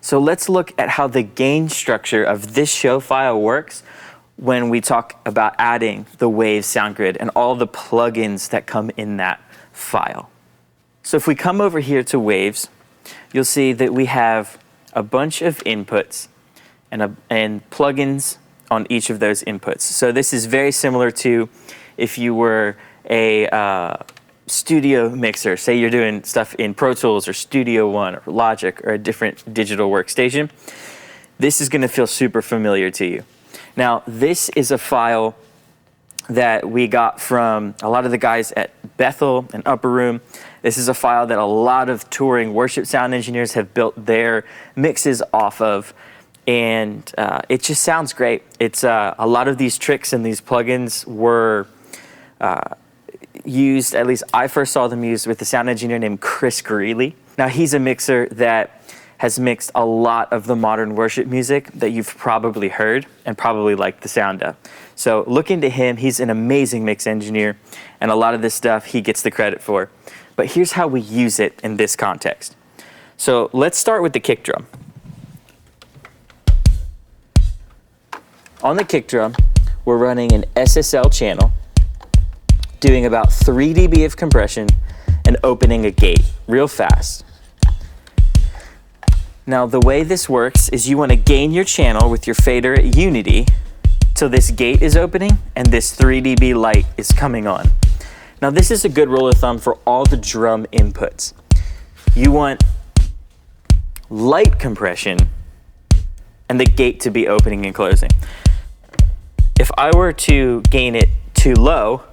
So let's look at how the gain structure of this show file works when we talk about adding the Waves sound grid and all the plugins that come in that file. So if we come over here to Waves, you'll see that we have a bunch of inputs and plugins on each of those inputs. So this is very similar to if you were a studio mixer, say you're doing stuff in Pro Tools or Studio One or Logic or a different digital workstation. This is going to feel super familiar to you. Now, this is a file that we got from a lot of the guys at Bethel and Upper Room. This is a file that a lot of touring worship sound engineers have built their mixes off of, and it just sounds great. It's a lot of these tricks and these plugins were used, at least I first saw them used with a sound engineer named Chris Greeley. Now, he's a mixer that has mixed a lot of the modern worship music that you've probably heard and probably like the sound of. So look into him. He's an amazing mix engineer, and a lot of this stuff he gets the credit for. But here's how we use it in this context. So let's start with the kick drum. On the kick drum, we're running an SSL channel, doing about 3 dB of compression and opening a gate real fast. Now, the way this works is you want to gain your channel with your fader at unity till this gate is opening and this 3 dB light is coming on. Now, this is a good rule of thumb for all the drum inputs. You want light compression and the gate to be opening and closing. If I were to gain it too low,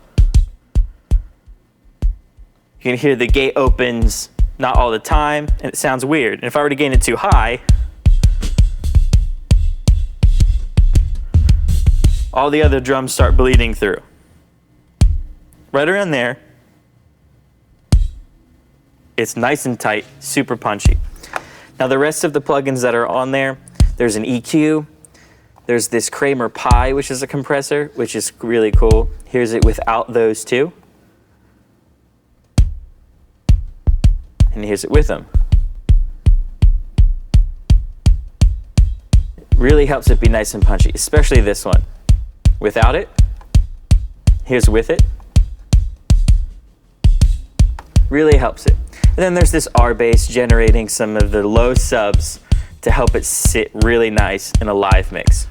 you can hear the gate opens not all the time, and it sounds weird. And if I were to gain it too high, all the other drums start bleeding through. Right around there, it's nice and tight, super punchy. Now, the rest of the plugins that are on there, there's an EQ, there's this Kramer Pi, which is a compressor, which is really cool. Here's it without those two. And here's it with them. It really helps it be nice and punchy, especially this one. Without it, here's with it. Really helps it. And then there's this R bass generating some of the low subs to help it sit really nice in a live mix.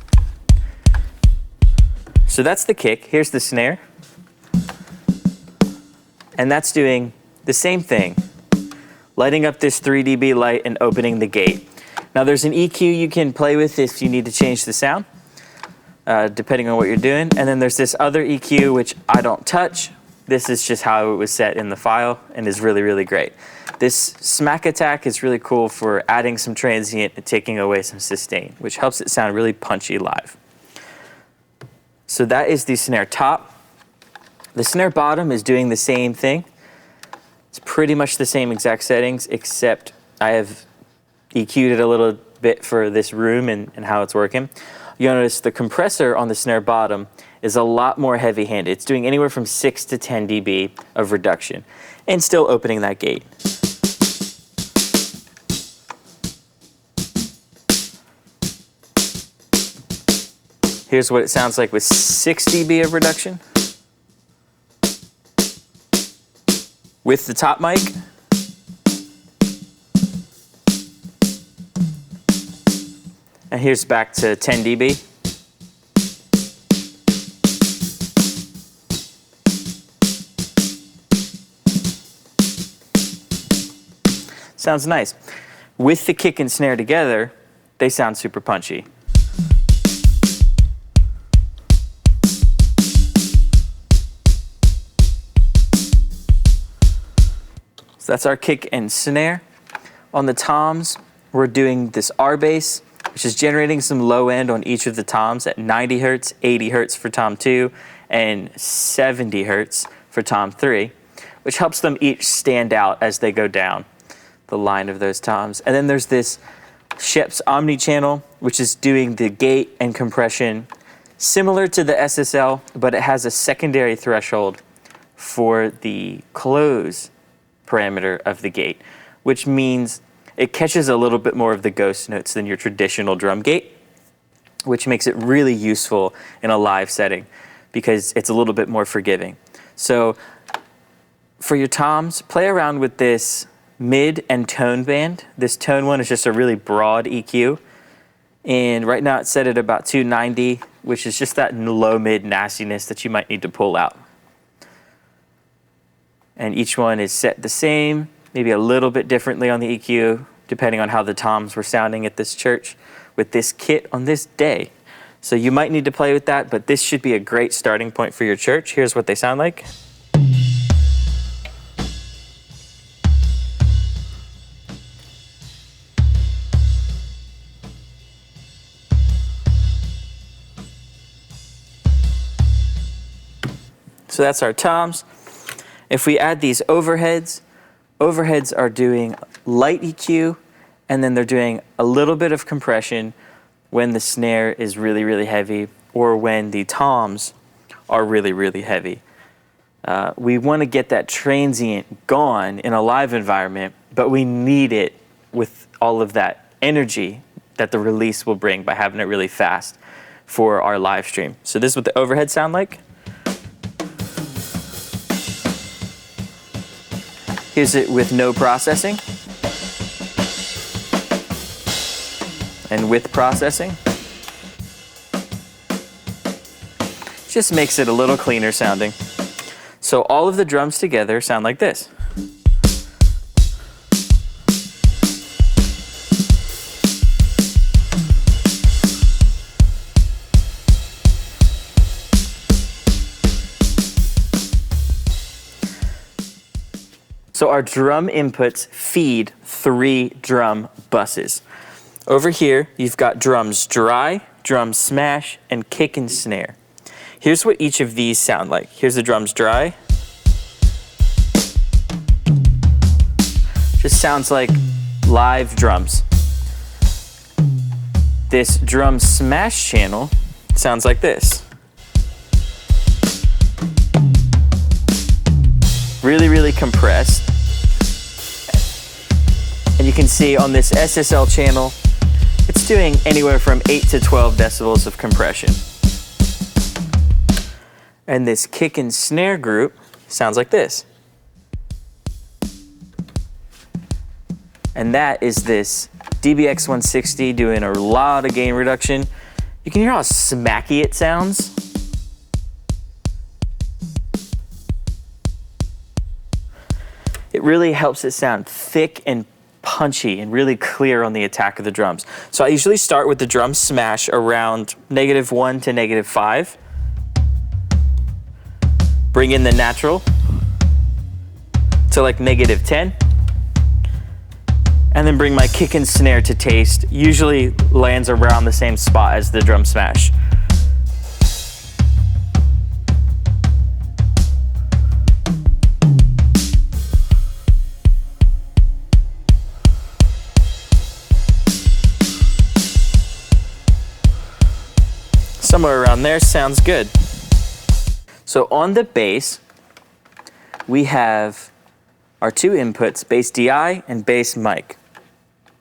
So that's the kick. Here's the snare. And that's doing the same thing, lighting up this 3 dB light and opening the gate. Now, there's an EQ you can play with if you need to change the sound, depending on what you're doing. And then there's this other EQ, which I don't touch. This is just how it was set in the file and is really, really great. This smack attack is really cool for adding some transient and taking away some sustain, which helps it sound really punchy live. So that is the snare top. The snare bottom is doing the same thing. It's pretty much the same exact settings, except I have EQ'd it a little bit for this room and how it's working. You'll notice the compressor on the snare bottom is a lot more heavy-handed. It's doing anywhere from 6 to 10 dB of reduction and still opening that gate. Here's what it sounds like with 6 dB of reduction. With the top mic. And here's back to 10 dB. Sounds nice. With the kick and snare together, they sound super punchy. So that's our kick and snare. On the toms, we're doing this R bass, which is generating some low end on each of the toms at 90 hertz, 80 hertz for tom 2, and 70 hertz for tom 3, which helps them each stand out as they go down the line of those toms. And then there's this Shep's Omni channel, which is doing the gate and compression similar to the SSL, but it has a secondary threshold for the close parameter of the gate, which means it catches a little bit more of the ghost notes than your traditional drum gate, which makes it really useful in a live setting because it's a little bit more forgiving. So for your toms, play around with this mid and tone band. This tone one is just a really broad EQ. And right now it's set at about 290, which is just that low mid nastiness that you might need to pull out. And each one is set the same, maybe a little bit differently on the EQ, depending on how the toms were sounding at this church with this kit on this day. So you might need to play with that, but this should be a great starting point for your church. Here's what they sound like. So that's our toms. If we add these overheads, overheads are doing light EQ, and then they're doing a little bit of compression when the snare is really, really heavy, or when the toms are really, really heavy. We want to get that transient gone in a live environment, but we need it with all of that energy that the release will bring by having it really fast for our live stream. So this is what the overheads sound like. Here's it with no processing. And with processing. Just makes it a little cleaner sounding. So all of the drums together sound like this. So our drum inputs feed 3 drum buses. Over here, you've got drums dry, drum smash, and kick and snare. Here's what each of these sound like. Here's the drums dry. Just sounds like live drums. This drum smash channel sounds like this. Really, really compressed. And you can see on this SSL channel, it's doing anywhere from 8 to 12 decibels of compression. And this kick and snare group sounds like this. And that is this DBX 160 doing a lot of gain reduction. You can hear how smacky it sounds. It really helps it sound thick and punchy and really clear on the attack of the drums. So I usually start with the drum smash around -1 to -5. Bring in the natural to like -10. And then bring my kick and snare to taste. Usually lands around the same spot as the drum smash. Somewhere around there sounds good. So on the bass, we have our 2 inputs, bass DI and bass mic.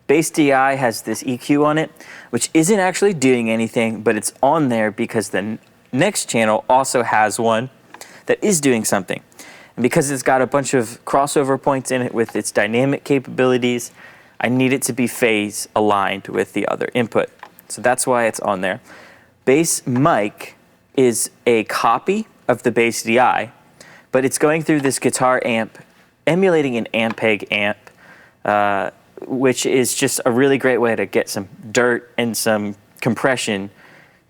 Bass DI has this EQ on it, which isn't actually doing anything, but it's on there because the next channel also has one that is doing something. And because it's got a bunch of crossover points in it with its dynamic capabilities, I need it to be phase aligned with the other input. So that's why it's on there. Bass mic is a copy of the bass DI, but it's going through this guitar amp, emulating an Ampeg amp, which is just a really great way to get some dirt and some compression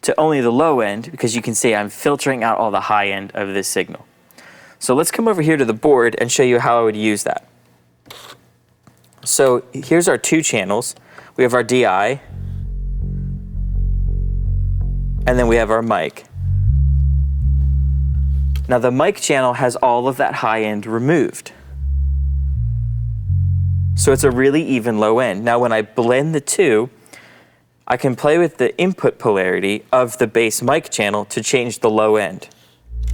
to only the low end, because you can see I'm filtering out all the high end of this signal. So let's come over here to the board and show you how I would use that. So here's our 2 channels. We have our DI, and then we have our mic. Now the mic channel has all of that high end removed. So it's a really even low end. Now when I blend the 2, I can play with the input polarity of the bass mic channel to change the low end.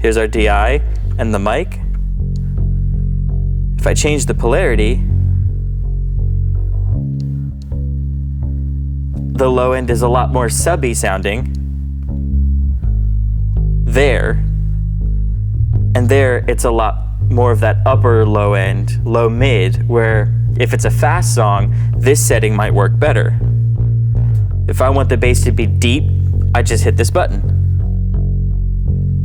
Here's our DI and the mic. If I change the polarity, the low end is a lot more subby sounding there, and there it's a lot more of that upper low end, low mid, where if it's a fast song, this setting might work better. If I want the bass to be deep, I just hit this button.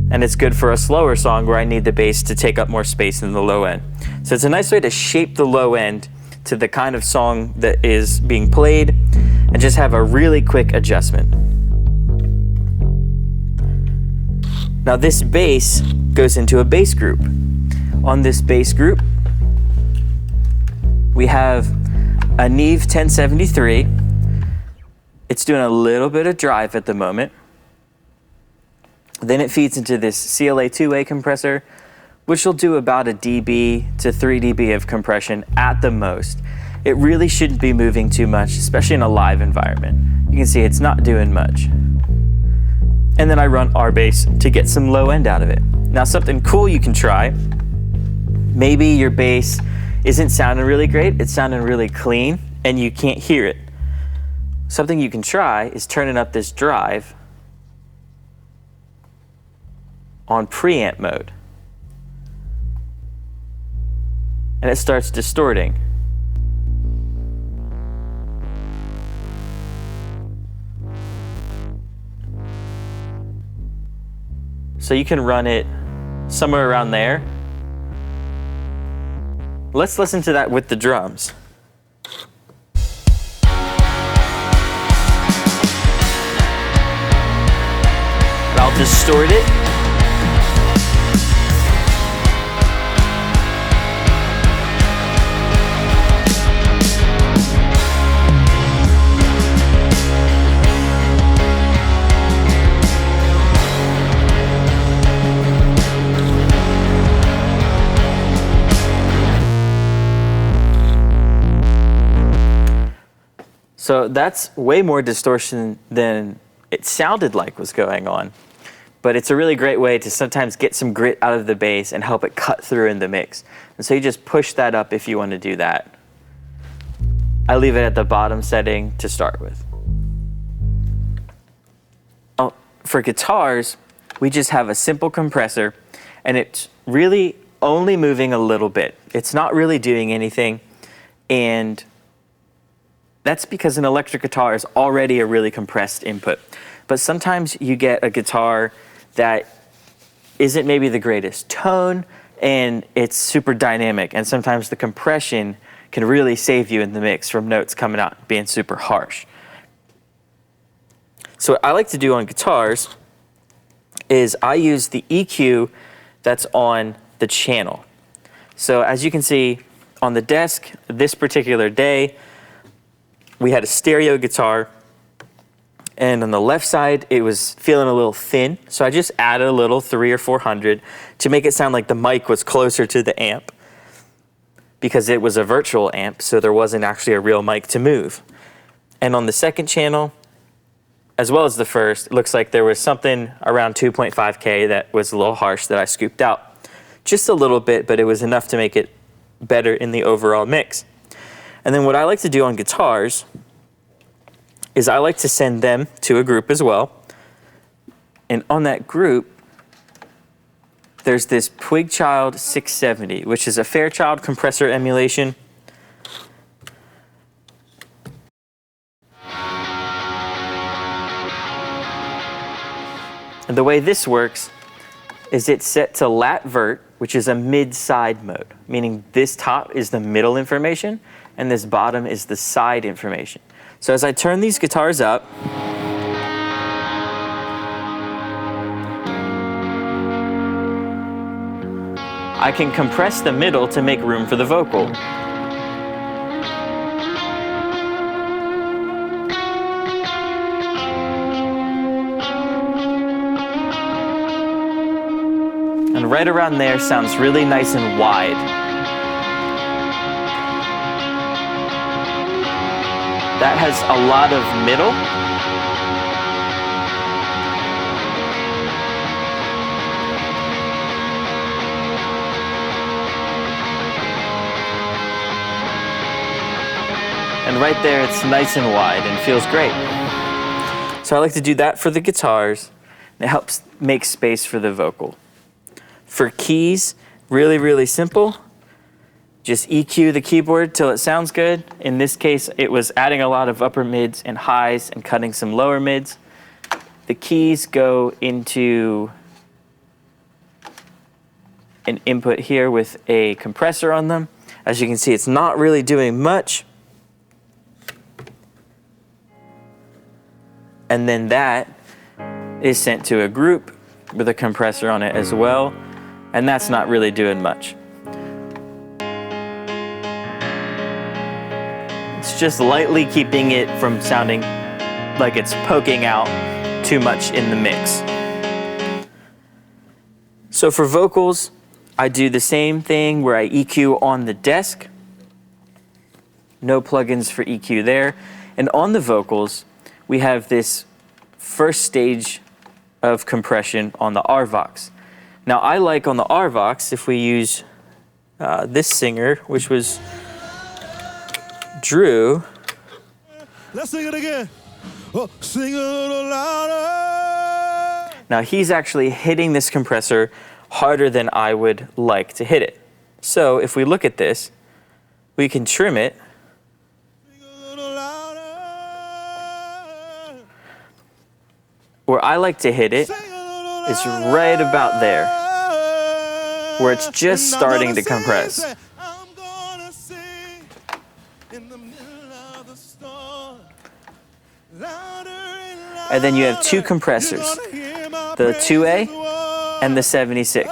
And it's good for a slower song where I need the bass to take up more space in the low end. So it's a nice way to shape the low end to the kind of song that is being played and just have a really quick adjustment. Now this bass goes into a bass group. On this bass group, we have a Neve 1073. It's doing a little bit of drive at the moment. Then it feeds into this CLA 2A compressor, which will do about a dB to 3 dB of compression at the most. It really shouldn't be moving too much, especially in a live environment. You can see it's not doing much. And then I run R bass to get some low end out of it. Now something cool you can try, maybe your bass isn't sounding really great, it's sounding really clean, and you can't hear it. Something you can try is turning up this drive on preamp mode. And it starts distorting. So you can run it somewhere around there. Let's listen to that with the drums. And I'll distort it. So that's way more distortion than it sounded like was going on. But it's a really great way to sometimes get some grit out of the bass and help it cut through in the mix. And so you just push that up if you want to do that. I leave it at the bottom setting to start with. Oh, for guitars, we just have a simple compressor, and it's really only moving a little bit. It's not really doing anything, and that's because an electric guitar is already a really compressed input. But sometimes you get a guitar that isn't maybe the greatest tone, and it's super dynamic, and sometimes the compression can really save you in the mix from notes coming out being super harsh. So what I like to do on guitars is I use the EQ that's on the channel. So as you can see on the desk, this particular day, we had a stereo guitar, and on the left side, it was feeling a little thin. So I just added a little 300 or 400 to make it sound like the mic was closer to the amp, because it was a virtual amp, so there wasn't actually a real mic to move. And on the second channel, as well as the first, it looks like there was something around 2.5K that was a little harsh that I scooped out. Just a little bit, but it was enough to make it better in the overall mix. And then what I like to do on guitars is I like to send them to a group as well. And on that group, there's this Puigchild 670, which is a Fairchild compressor emulation. And the way this works is it's set to lat vert, which is a mid-side mode, meaning this top is the middle information and this bottom is the side information. So as I turn these guitars up, I can compress the middle to make room for the vocal. And right around there sounds really nice and wide. That has a lot of middle. And right there, it's nice and wide and feels great. So I like to do that for the guitars. It helps make space for the vocal. For keys, really, really simple. Just EQ the keyboard till it sounds good. In this case, it was adding a lot of upper mids and highs and cutting some lower mids. The keys go into an input here with a compressor on them. As you can see, it's not really doing much. And then that is sent to a group with a compressor on it as well. And that's not really doing much. It's just lightly keeping it from sounding like it's poking out too much in the mix. So for vocals, I do the same thing where I EQ on the desk. No plugins for EQ there. And on the vocals, we have this first stage of compression on the RVox. Now I like on the RVox, if we use this singer, which was Drew. Let's sing it again. Oh, sing a little louder. Now he's actually hitting this compressor harder than I would like to hit it. So if we look at this, we can trim it. Sing a little louder. Where I like to hit it is right about there, where it's just starting to compress. I'm gonna sing in the middle of the storm. Louder and louder. And then you have two compressors, the 2A and the 76.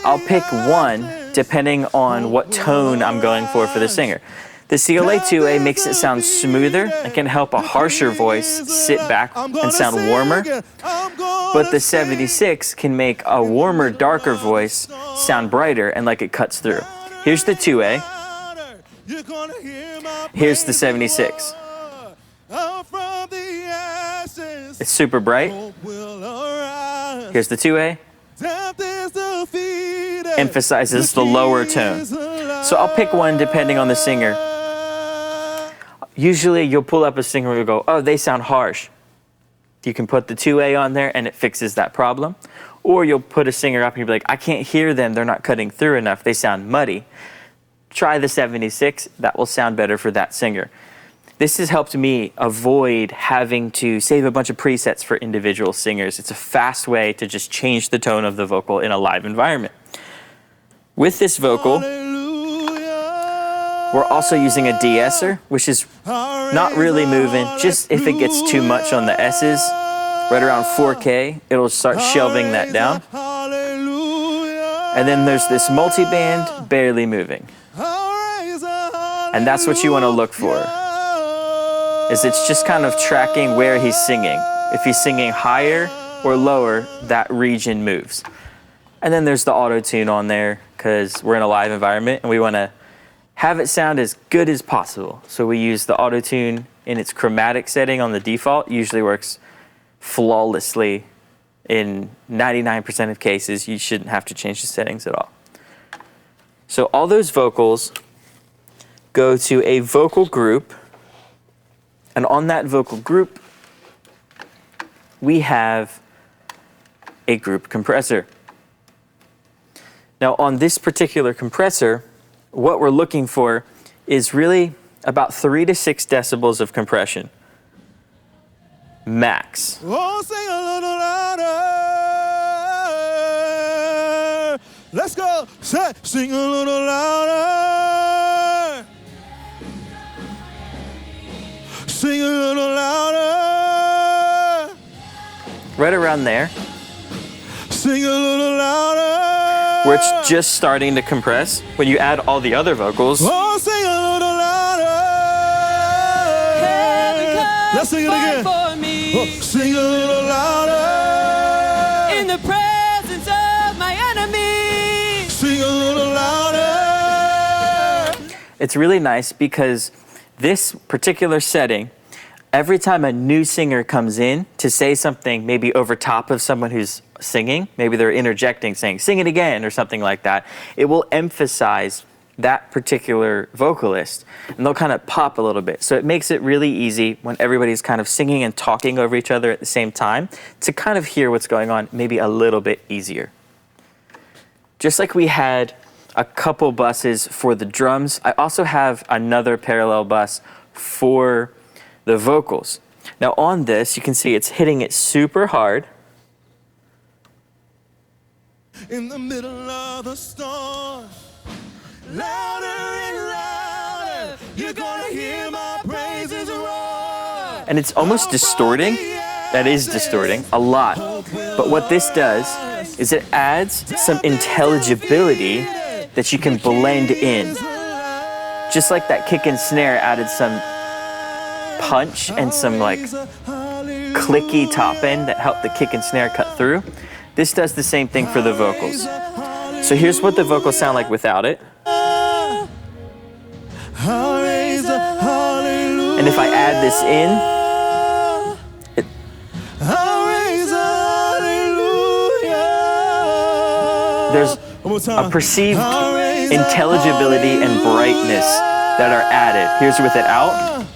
I'll pick one depending on what tone I'm going for the singer. The CLA 2A makes it sound smoother and can help a harsher voice sit back and sound warmer. But the 76 can make a warmer, darker voice sound brighter and like it cuts through. Here's the 2A. Here's the 76. It's super bright. Here's the 2A. Emphasizes the lower tone. So I'll pick one depending on the singer. Usually you'll pull up a singer and you'll go, oh, they sound harsh. You can put the 2A on there and it fixes that problem. Or you'll put a singer up and you'll be like, I can't hear them, they're not cutting through enough, they sound muddy. Try the 76, that will sound better for that singer. This has helped me avoid having to save a bunch of presets for individual singers. It's a fast way to just change the tone of the vocal in a live environment. With this vocal, we're also using a de-esser, which is not really moving, just if it gets too much on the S's, right around 4K, it'll start shelving that down. And then there's this multiband barely moving. And that's what you want to look for, is it's just kind of tracking where he's singing. If he's singing higher or lower, that region moves. And then there's the auto-tune on there, because we're in a live environment and we want to have it sound as good as possible. So we use the auto-tune in its chromatic setting on the default. It usually works flawlessly in 99% of cases. You shouldn't have to change the settings at all. So all those vocals go to a vocal group, and on that vocal group, we have a group compressor. Now on this particular compressor, what we're looking for is really about 3 to 6 decibels of compression. Max. Oh, sing a little louder. Let's go. Sing a little louder. Sing a little louder. Right around there. Sing a little louder. Where it's just starting to compress. When you add all the other vocals, Oh, sing a little louder. Let's sing it again. Oh, sing a little louder. In the presence of my enemy. Sing a little louder. it's really nice because this particular setting, every time a new singer comes in to say something maybe over top of someone who's singing, maybe they're interjecting saying, sing it again or something like that, it will emphasize that particular vocalist, and they'll kind of pop a little bit. So it makes it really easy when everybody's kind of singing and talking over each other at the same time to kind of hear what's going on, maybe a little bit easier. Just like we had a couple buses for the drums, I also have another parallel bus for the vocals. Now on this, you can see it's hitting it super hard. In the middle of the storm, louder and louder, you're gonna hear my praises roar. And it's almost distorting. That is distorting a lot. But what this does is it adds some intelligibility that you can blend in. Just like that kick and snare added some punch and some like clicky top end that helped the kick and snare cut through. This does the same thing for the vocals. So here's what the vocals sound like without it. And if I add this in, there's a perceived intelligibility and brightness that are added. Here's with it out.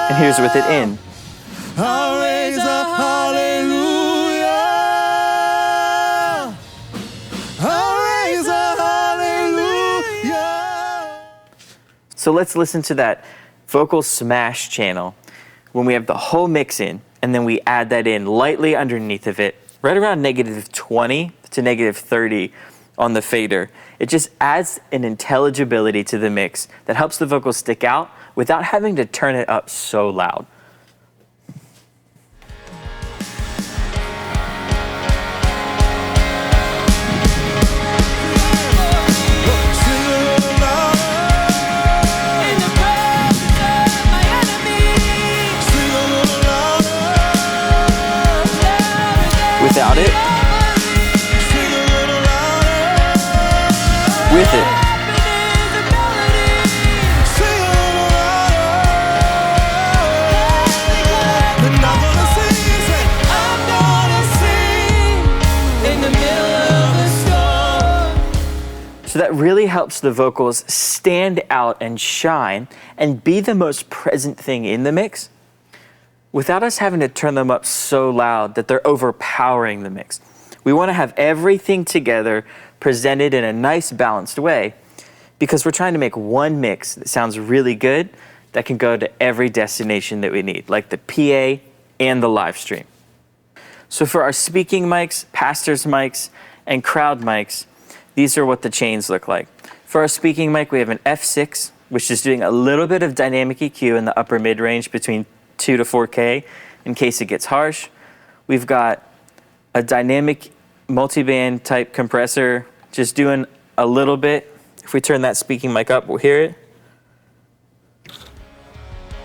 And here's with it in. So let's listen to that vocal smash channel when we have the whole mix in, and then we add that in lightly underneath of it, right around -20 to -30 on the fader. It just adds an intelligibility to the mix that helps the vocals stick out without having to turn it up so loud. Without it, with it. So that really helps the vocals stand out and shine and be the most present thing in the mix without us having to turn them up so loud that they're overpowering the mix. We want to have everything together presented in a nice balanced way because we're trying to make one mix that sounds really good that can go to every destination that we need, like the PA and the live stream. So for our speaking mics, pastors mics, and crowd mics, these are what the chains look like. For our speaking mic, we have an F6, which is doing a little bit of dynamic EQ in the upper mid-range between 2 to 4K in case it gets harsh. We've got a dynamic multiband type compressor just doing a little bit. If we turn that speaking mic up, we'll hear it.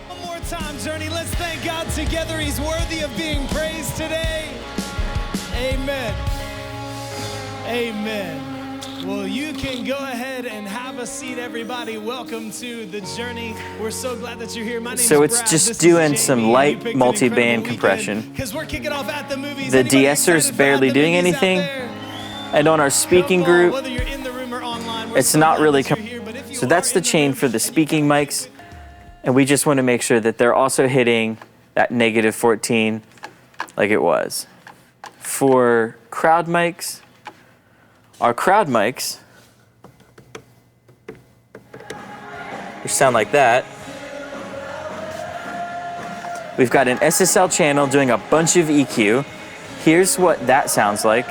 One more time, Journey. Let's thank God together. He's worthy of being praised today. Amen. Amen. Well, you can go ahead and have a seat, everybody. Welcome to The Journey. We're so glad that you're here. My name's So it's Brad. just This is doing Jamie. some You light picked an multi-band incredible compression. weekend, 'cause we're kicking off at the movies. The Anybody de-esser's excited for barely at the doing movies out anything. there? And on our speaking Come on, group, whether you're in the room or online, we're it's so not glad really, that you're here, but if you so that's are the in chain room for the and you speaking mics. And we just want to make sure that they're also hitting that -14 like it was. For crowd mics, our crowd mics, which sound like that. We've got an SSL channel doing a bunch of EQ. Here's what that sounds like.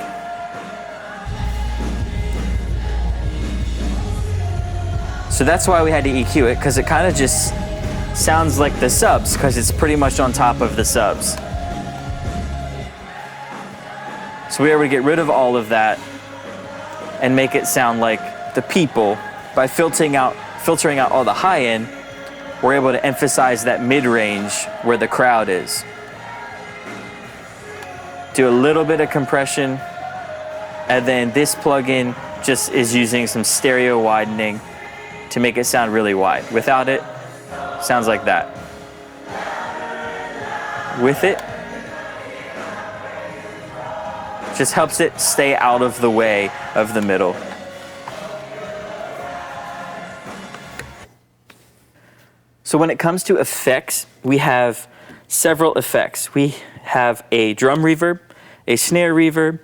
So that's why we had to EQ it, because it kind of just sounds like the subs, because it's pretty much on top of the subs. So we were able to get rid of all of that and make it sound like the people by filtering out all the high end. We're able to emphasize that mid-range where the crowd is. Do a little bit of compression, and then this plugin just is using some stereo widening to make it sound really wide. Without it, sounds like that. With it, Just helps it stay out of the way of the middle. So when it comes to effects, we have several effects. We have a drum reverb, a snare reverb,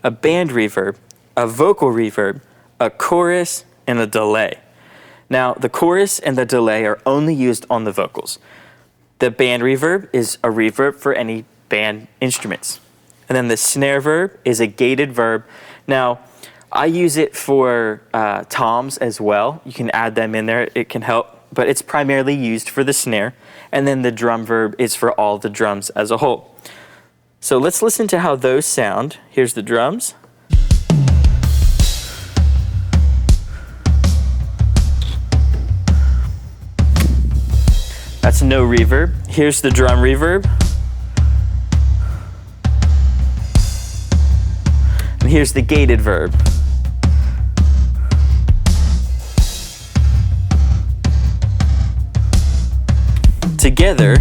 a band reverb, a vocal reverb, a chorus, and a delay. Now, the chorus and the delay are only used on the vocals. The band reverb is a reverb for any band instruments. And then the snare verb is a gated verb. Now, I use it for toms as well. You can add them in there, it can help, but it's primarily used for the snare. And then the drum verb is for all the drums as a whole. So let's listen to how those sound. Here's the drums. That's no reverb. Here's the drum reverb. And here's the gated verb. Together,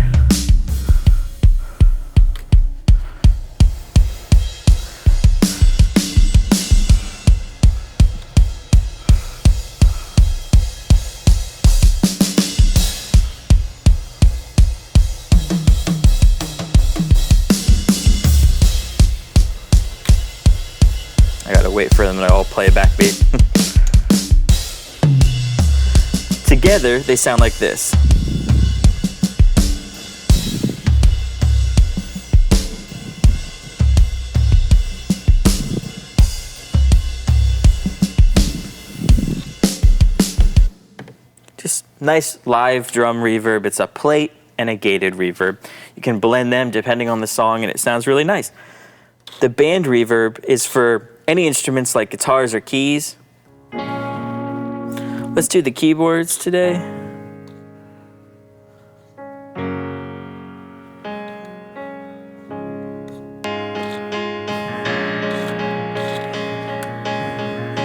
I gotta wait for them to all play a backbeat. Together, they sound like this. Just nice live drum reverb. It's a plate and a gated reverb. You can blend them depending on the song and it sounds really nice. The band reverb is for any instruments like guitars or keys. Let's do the keyboards today.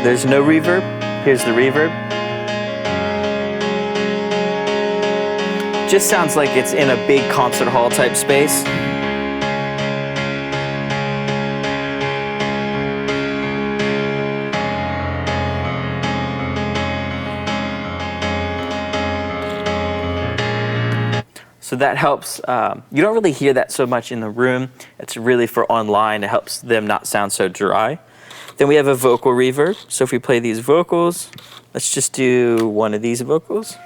There's no reverb. Here's the reverb. Just sounds like it's in a big concert hall type space. So that helps. You don't really hear that so much in the room. It's really for online. It helps them not sound so dry. Then we have a vocal reverb. So if we play these vocals, let's just do one of these vocals.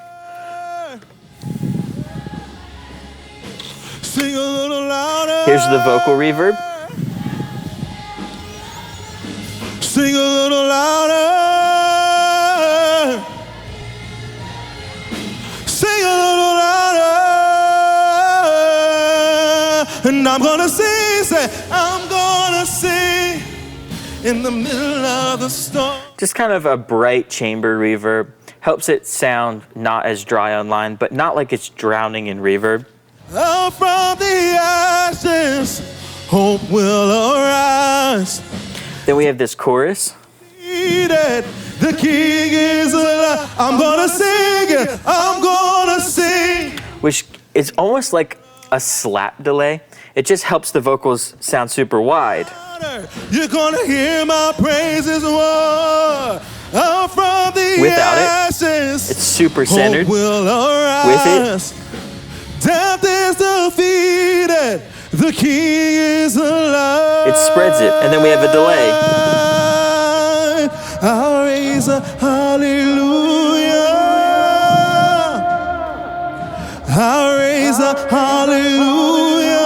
Sing a little louder. Here's the vocal reverb. Sing a little louder. Sing a little louder. And I'm gonna sing, say, I'm gonna sing in the middle of the storm. Just kind of a bright chamber reverb. Helps it sound not as dry online, but not like it's drowning in reverb. Out from the ashes, hope will arise. Then we have this chorus. The king is alive. I'm gonna sing it. I'm gonna sing. Which is almost like a slap delay. It just helps the vocals sound super wide. You're gonna hear my praises roar. Out from the Without ashes, it, it's super centered. hope will arise. With it, death is defeated. The king is alive. it spreads it. And then we have a delay. I'll raise a hallelujah. I'll raise a hallelujah.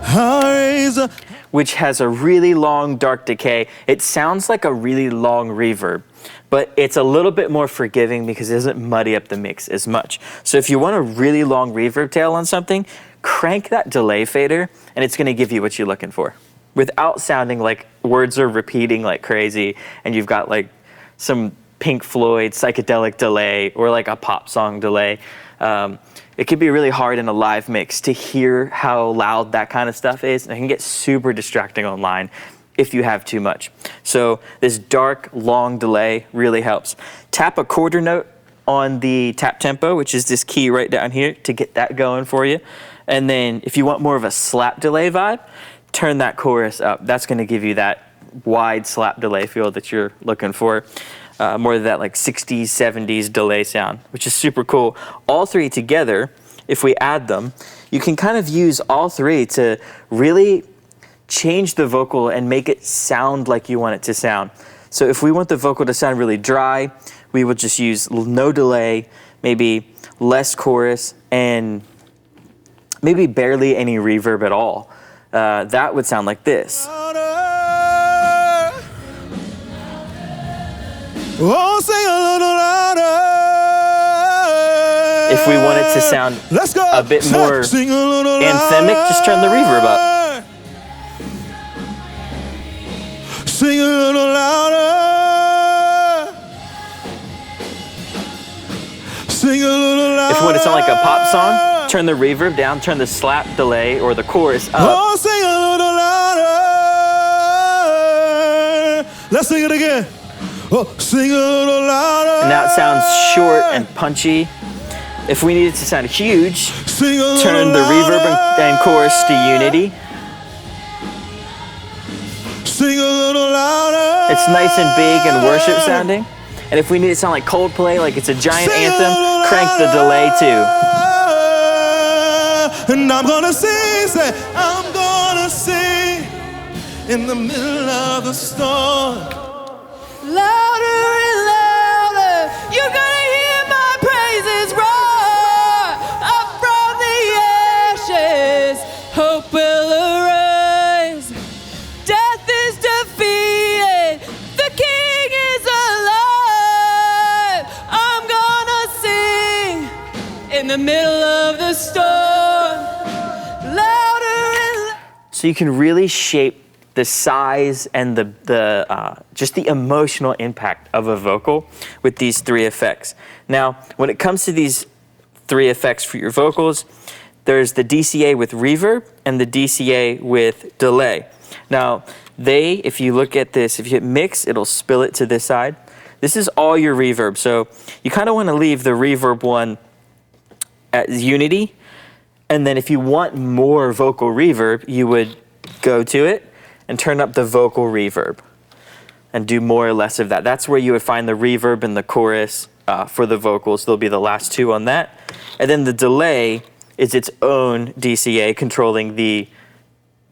I'll raise a... Which has a really long dark decay. It sounds like a really long reverb, but it's a little bit more forgiving because it doesn't muddy up the mix as much. So if you want a really long reverb tail on something, crank that delay fader and it's gonna give you what you're looking for without sounding like words are repeating like crazy and you've got like some Pink Floyd psychedelic delay or like a pop song delay. It can be really hard in a live mix to hear how loud that kind of stuff is, and it can get super distracting online if you have too much. So this dark, long delay really helps. Tap a quarter note on the tap tempo, which is this key right down here, to get that going for you. And then if you want more of a slap delay vibe, turn that chorus up. That's going to give you that wide slap delay feel that you're looking for. More of that like 60s, 70s delay sound, which is super cool. All three together, if we add them, you can kind of use all three to really change the vocal and make it sound like you want it to sound. So if we want the vocal to sound really dry, we will just use no delay, maybe less chorus, and maybe barely any reverb at all. That would sound like this. Oh, sing a little louder. If we want it to sound Let's go. a bit more Sing a little anthemic, just turn the reverb up. louder. Sing a little louder. Sing a little louder. If you want it to sound like a pop song, turn the reverb down, turn the slap delay or the chorus up. Oh, sing a little louder. Let's sing it again. Oh, sing a little louder. And now it sounds short and punchy. If we need it to sound huge, Sing a little turn the reverb and chorus to unity. Sing a little louder. It's nice and big and worship sounding. And if we need it to sound like Coldplay, like it's a giant anthem, crank the delay too. And I'm gonna sing, say, I'm gonna sing in the middle of the storm. Louder and louder, you're gonna hear my praises roar. Up from the ashes, hope will arise. Death is defeated, the King is alive. I'm gonna sing in the middle of the storm. Louder and louder. So you can really shape the size and just the emotional impact of a vocal with these three effects. Now, when it comes to these three effects for your vocals, there's the DCA with reverb and the DCA with delay. Now, if you look at this, if you hit mix, it'll spill it to this side. This is all your reverb. So you kind of want to leave the reverb one at unity. And then if you want more vocal reverb, you would go to it and turn up the vocal reverb and do more or less of that. That's where you would find the reverb and the chorus for the vocals. There'll be the last two on that. And then the delay is its own DCA controlling the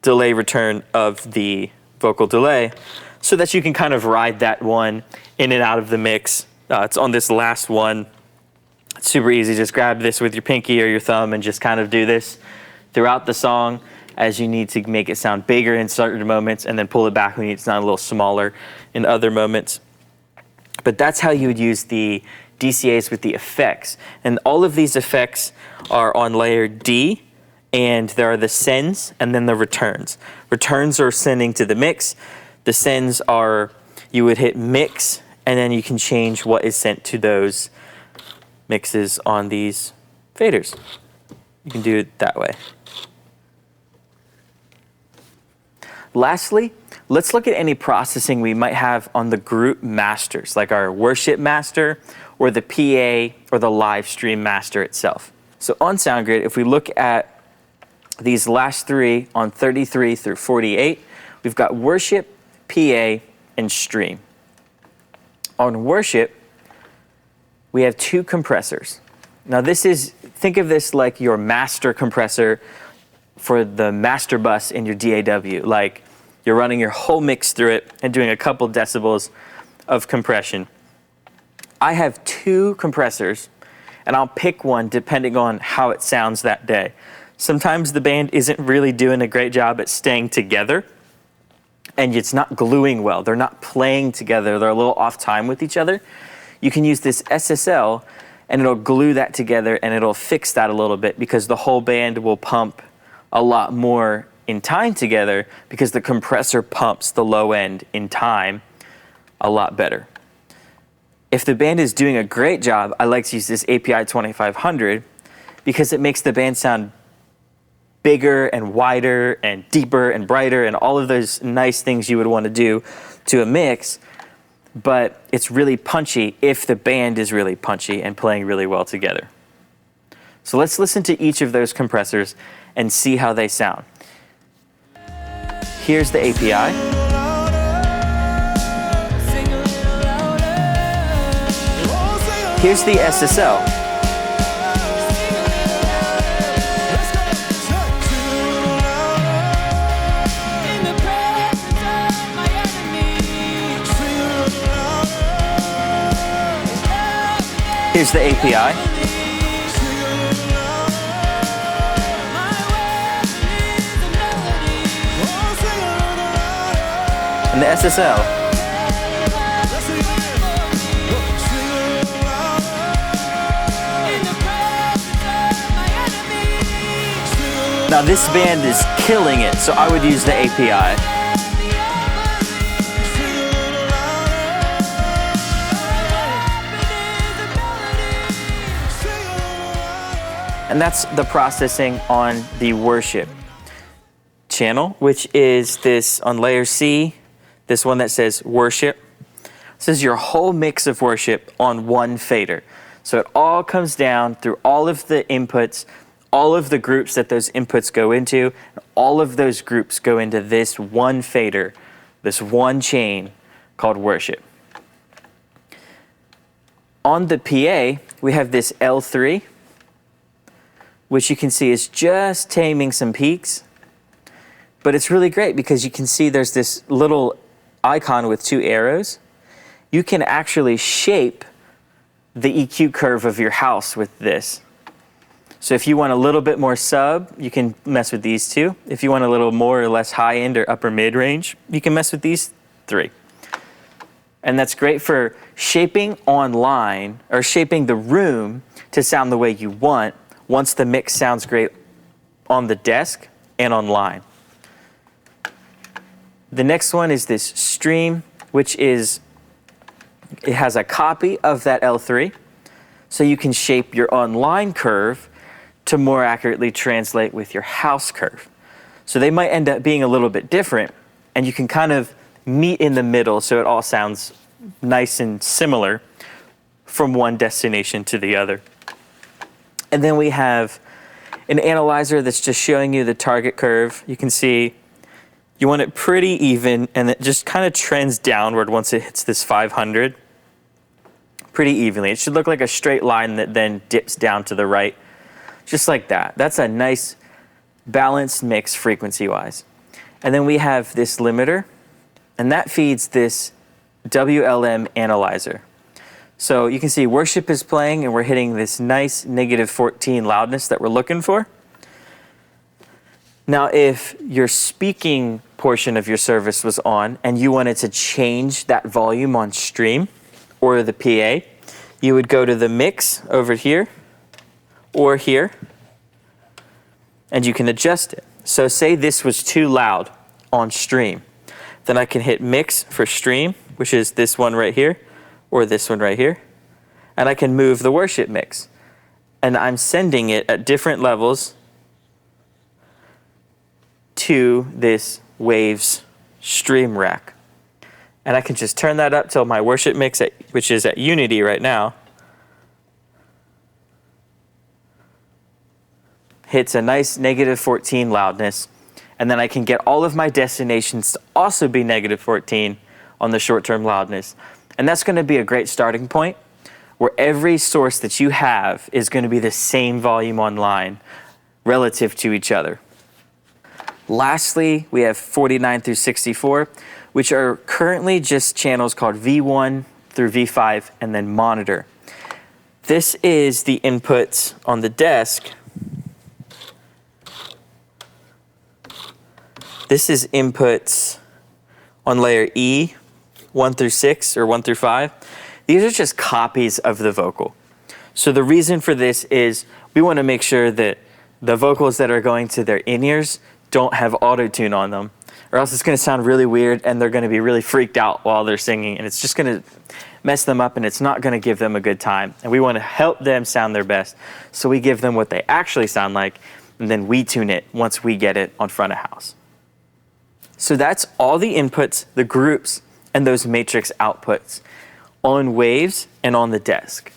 delay return of the vocal delay so that you can kind of ride that one in and out of the mix. It's on this last one. It's super easy. Just grab this with your pinky or your thumb and just kind of do this throughout the song as you need to make it sound bigger in certain moments and then pull it back when you need it to sound a little smaller in other moments. But that's how you would use the DCAs with the effects. And all of these effects are on layer D, and there are the sends and then the returns. Returns are sending to the mix. The sends are, you would hit mix, and then you can change what is sent to those mixes on these faders. You can do it that way. Lastly, let's look at any processing we might have on the group masters, like our worship master or the PA or the live stream master itself. So on SoundGrid, if we look at these last three on 33 through 48, we've got worship, PA, and stream. On worship, we have two compressors. Now think of this like your master compressor for the master bus in your DAW. Like you're running your whole mix through it and doing a couple decibels of compression. I have two compressors, and I'll pick one depending on how it sounds that day. Sometimes the band isn't really doing a great job at staying together, and it's not gluing well. They're not playing together. They're a little off time with each other. You can use this SSL, and it'll glue that together, and it'll fix that a little bit because the whole band will pump a lot more in time together because the compressor pumps the low end in time a lot better. If the band is doing a great job, I like to use this API 2500 because it makes the band sound bigger and wider and deeper and brighter and all of those nice things you would want to do to a mix, but it's really punchy if the band is really punchy and playing really well together. So let's listen to each of those compressors and see how they sound. here's the API. Sing a little louder. Here's the SSL. Sing a little louder. In the presence of my enemies. Here's the API. And the SSL. Now this band is killing it, so I would use the API. And that's the processing on the worship channel, which is this on layer C, this one that says worship. This is your whole mix of worship on one fader. So it all comes down through all of the inputs, all of the groups that those inputs go into, and all of those groups go into this one fader, this one chain called worship. On the PA, we have this L3, which you can see is just taming some peaks. But it's really great because you can see there's this little icon with two arrows. You can actually shape the EQ curve of your house with this. So if you want a little bit more sub, you can mess with these two. If you want a little more or less high end or upper mid range, you can mess with these three. And that's great for shaping online or shaping the room to sound the way you want once the mix sounds great on the desk and online. The next one is this stream, which is, it has a copy of that L3. So you can shape your online curve to more accurately translate with your house curve. So they might end up being a little bit different, and you can kind of meet in the middle so it all sounds nice and similar from one destination to the other. And then we have an analyzer that's just showing you the target curve. You can see you want it pretty even, and it just kind of trends downward once it hits this 500 pretty evenly. It should look like a straight line that then dips down to the right, just like that. That's a nice balanced mix frequency-wise. And then we have this limiter, and that feeds this WLM analyzer. So you can see worship is playing and we're hitting this nice -14 loudness that we're looking for. Now, if your speaking portion of your service was on and you wanted to change that volume on stream or the PA, you would go to the mix over here or here, and you can adjust it. So say this was too loud on stream, then I can hit mix for stream, which is this one right here, or this one right here, and I can move the worship mix. And I'm sending it at different levels to this Waves stream rack. And I can just turn that up till my worship mix, which is at unity right now, hits a nice -14 loudness. And then I can get all of my destinations to also be -14 on the short-term loudness. And that's going to be a great starting point where every source that you have is going to be the same volume online relative to each other. Lastly, we have 49 through 64, which are currently just channels called V1 through V5 and then monitor. This is the inputs on the desk. This is inputs on layer E, 1 through 6 or 1 through 5. These are just copies of the vocal. So the reason for this is we want to make sure that the vocals that are going to their in-ears don't have auto-tune on them, or else it's going to sound really weird and they're going to be really freaked out while they're singing, and it's just going to mess them up and it's not going to give them a good time. And we want to help them sound their best. So we give them what they actually sound like, and then we tune it once we get it on front of house. So that's all the inputs, the groups, and those matrix outputs on Waves and on the desk.